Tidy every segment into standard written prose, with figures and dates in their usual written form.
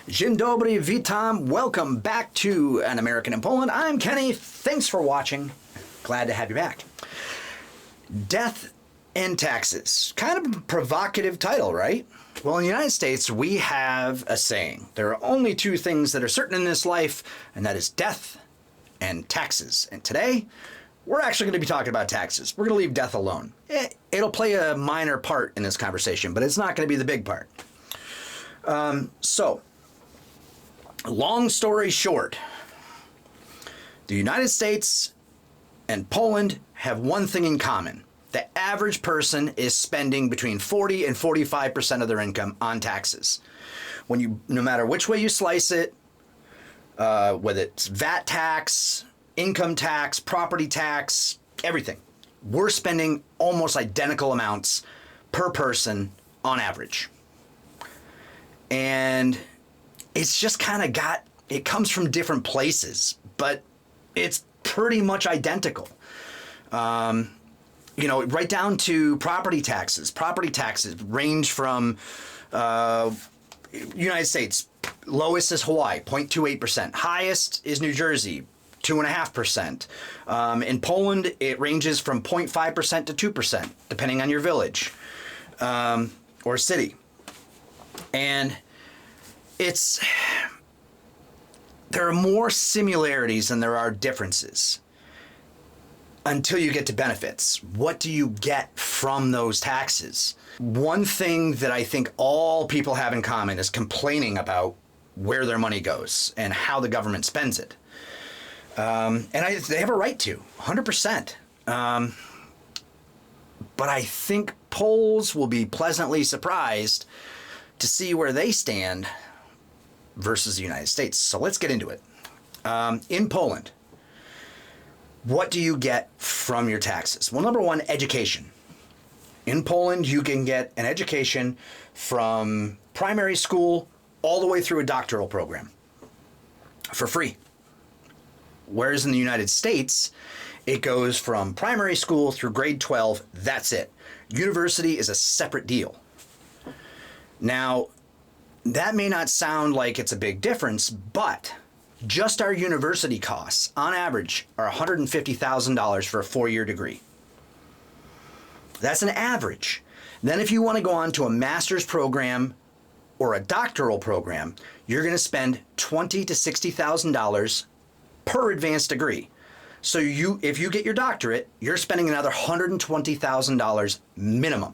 Dzień dobry, witam. Welcome back to An American in Poland. I'm Kenny. Thanks for watching. Glad to have you back. Death and taxes. Kind of a provocative title, right? Well, in the United States, we have a saying. There are only two things that are certain in this life, and that is death and taxes. And today, we're actually going to be talking about taxes. We're going to leave death alone. It'll play a minor part in this conversation, but it's not going to be the big part. Long story short, the United States and Poland have one thing in common. The average person is spending between 40 and 45% of their income on taxes. No matter which way you slice it, whether it's VAT tax, income tax, property tax, everything, we're spending almost identical amounts per person on average. And it's just kind of it comes from different places, but it's pretty much identical. Right down to property taxes. Property taxes range from United States, lowest is Hawaii, 0.28%. Highest is New Jersey, 2.5%. In Poland, it ranges from 0.5% to 2%, depending on your village or city. And there are more similarities than there are differences until you get to benefits. What do you get from those taxes? One thing that I think all people have in common is complaining about where their money goes and how the government spends it. They have a right to, 100%. But I think Poles will be pleasantly surprised to see where they stand versus the United States. So let's get into it. In Poland, what do you get from your taxes? Well, number one, education. In Poland, you can get an education from primary school all the way through a doctoral program for free. Whereas in the United States, it goes from primary school through grade 12. That's it. University is a separate deal. Now, that may not sound like it's a big difference, but just our university costs, on average, are $150,000 for a 4-year degree. That's an average. Then if you want to go on to a master's program or a doctoral program, you're going to spend $20,000 to $60,000 per advanced degree. So if you get your doctorate, you're spending another $120,000 minimum.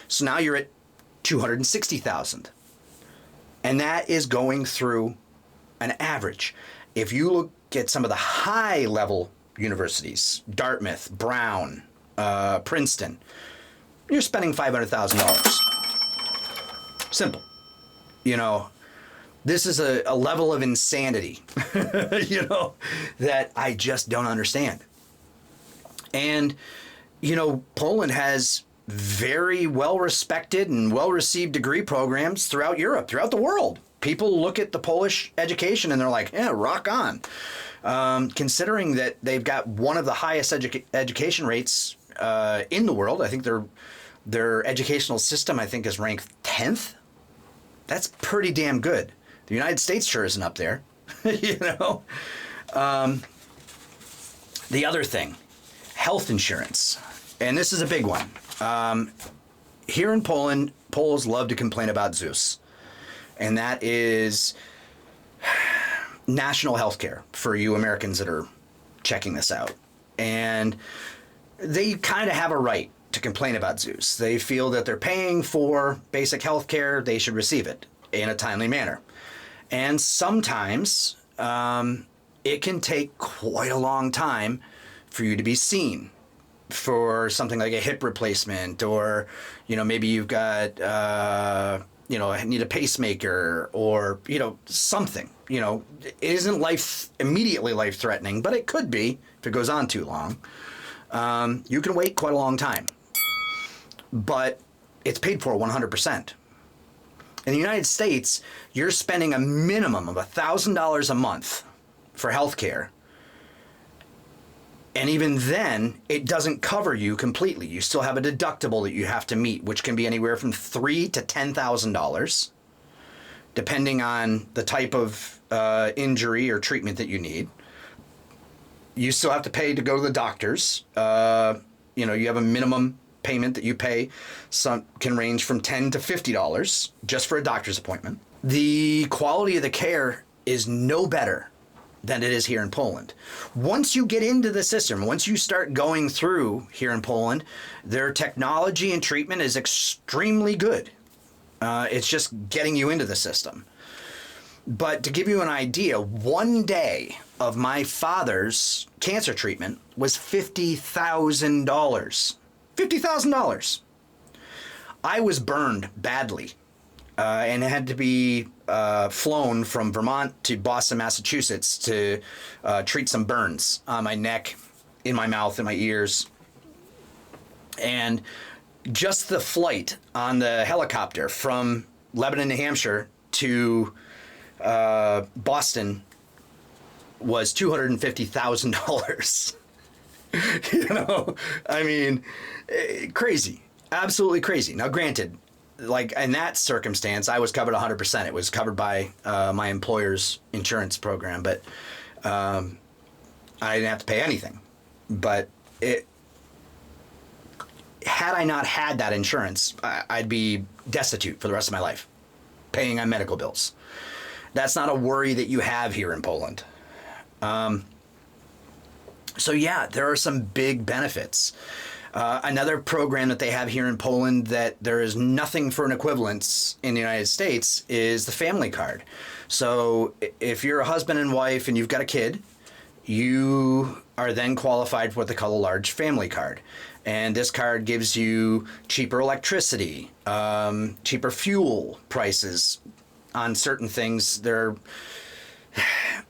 So now you're at $260,000. And that is going through an average. If you look at some of the high level universities, Dartmouth, Brown, Princeton, you're spending $500,000. Simple. This is a level of insanity, that I just don't understand. And, Poland has very well-respected and well-received degree programs throughout Europe, throughout the world. People look at the Polish education and they're like, yeah, rock on. Considering that they've got one of the highest education rates in the world. I think their educational system, is ranked 10th. That's pretty damn good. The United States sure isn't up there, The other thing, health insurance. And this is a big one. Here in Poland, Poles love to complain about ZUS. And that is national health care for you Americans that are checking this out. And they kind of have a right to complain about ZUS. They feel that they're paying for basic health care, they should receive it in a timely manner. And sometimes it can take quite a long time for you to be seen for something like a hip replacement, or maybe you've got need a pacemaker, or something. It isn't immediately life threatening, but it could be if it goes on too long. You can wait quite a long time, but it's paid for 100%. In the United States, you're spending a minimum of $1,000 a month for health care. And even then, it doesn't cover you completely. You still have a deductible that you have to meet, which can be anywhere from $3,000 to $10,000. depending on the type of injury or treatment that you need. You still have to pay to go to the doctors. You know, you have a minimum payment that you pay. Some can range from $10 to $50 just for a doctor's appointment. The quality of the care is no better than it is here in Poland. Once you get into the system, once you start going through here in Poland, their technology and treatment is extremely good. It's just getting you into the system. But to give you an idea, one day of my father's cancer treatment was $50,000. $50,000. I was burned badly and had to be flown from Vermont to Boston, Massachusetts to treat some burns on my neck, in my mouth, in my ears. And just the flight on the helicopter from Lebanon, New Hampshire to Boston was $250,000. You know, I mean, crazy, absolutely crazy. Now, granted, like in that circumstance, I was covered 100%. It was covered by my employer's insurance program, but I didn't have to pay anything. But had I not had that insurance, I'd be destitute for the rest of my life, paying on medical bills. That's not a worry that you have here in Poland. So yeah, there are some big benefits. Another program that they have here in Poland that there is nothing for an equivalence in the United States is the family card. So if you're a husband and wife and you've got a kid, you are then qualified for what they call a large family card. And this card gives you cheaper electricity, cheaper fuel prices on certain things.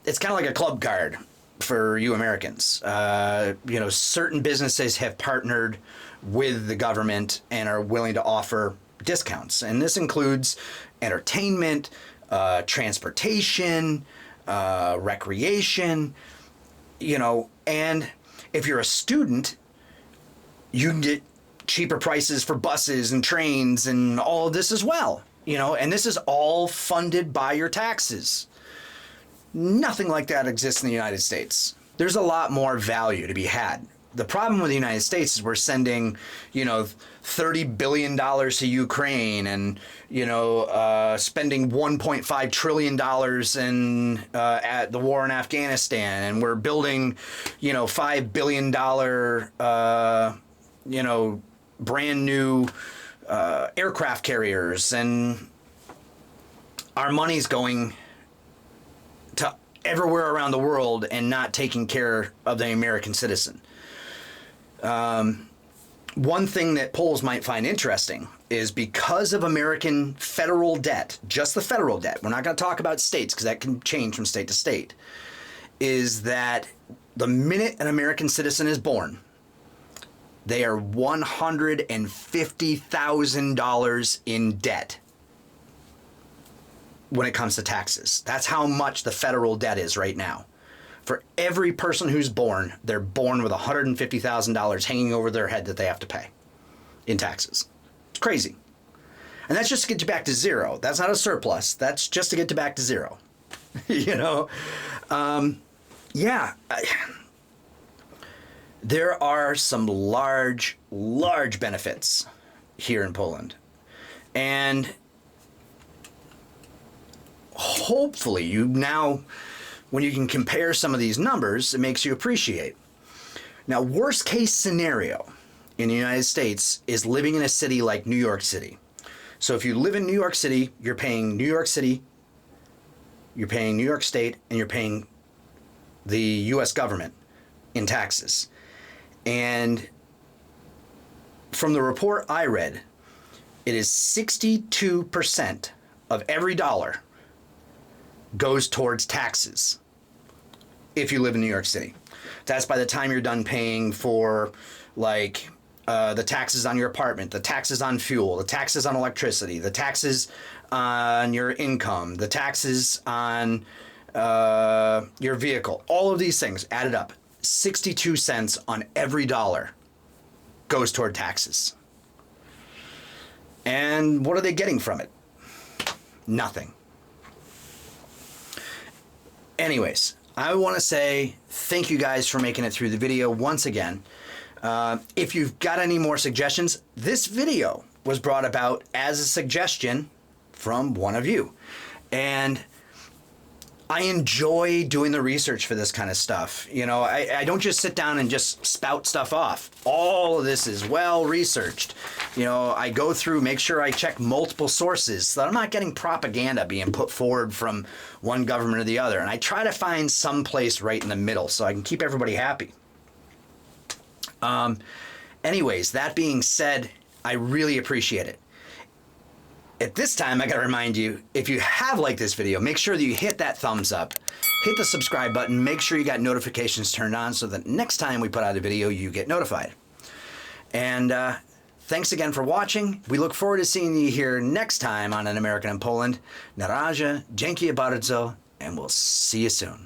It's kind of like a club card for you Americans. You know, certain businesses have partnered with the government and are willing to offer discounts. And this includes entertainment, transportation, recreation, you know, and if you're a student, you can get cheaper prices for buses and trains and all of this as well, you know, and this is all funded by your taxes. Nothing like that exists in the United States. There's a lot more value to be had. The problem with the United States is we're sending, you know, $30 billion to Ukraine and, you know, spending $1.5 trillion at the war in Afghanistan. And we're building, you know, $5 billion, you know, brand new aircraft carriers. And our money's going to everywhere around the world and not taking care of the American citizen. One thing that Poles might find interesting is because of American federal debt, just the federal debt, we're not going to talk about states because that can change from state to state, is that the minute an American citizen is born, they are $150,000 in debt when it comes to taxes. That's how much the federal debt is right now. For every person who's born, they're born with $150,000 hanging over their head that they have to pay in taxes. It's crazy. And that's just to get you back to zero. That's not a surplus. That's just to get you back to zero. You know? There are some large benefits here in Poland. And hopefully you now, when you can compare some of these numbers, it makes you appreciate. Now, worst case scenario in the United States is living in a city like New York City. So if you live in New York City, you're paying New York City, you're paying New York State, and you're paying the U.S. government in taxes. And from the report I read, it is 62% of every dollar goes towards taxes if you live in New York City. That's by the time you're done paying for, like, the taxes on your apartment, the taxes on fuel, the taxes on electricity, the taxes on your income, the taxes on your vehicle. All of these things added up. 62 cents on every dollar goes toward taxes. And what are they getting from it? Nothing. Anyways, I want to say thank you guys for making it through the video once again. If you've got any more suggestions, this video was brought about as a suggestion from one of you. And I enjoy doing the research for this kind of stuff. You know, I don't just sit down and just spout stuff off. All of this is well researched. You know, I go through, make sure I check multiple sources so that I'm not getting propaganda being put forward from one government or the other. And I try to find some place right in the middle so I can keep everybody happy. Anyways, that being said, I really appreciate it. At this time, I gotta remind you, if you have liked this video, make sure that you hit that thumbs up, hit the subscribe button, make sure you got notifications turned on so that next time we put out a video, you get notified. And thanks again for watching. We look forward to seeing you here next time on An American in Poland. Na razie, dzięki bardzo, and we'll see you soon.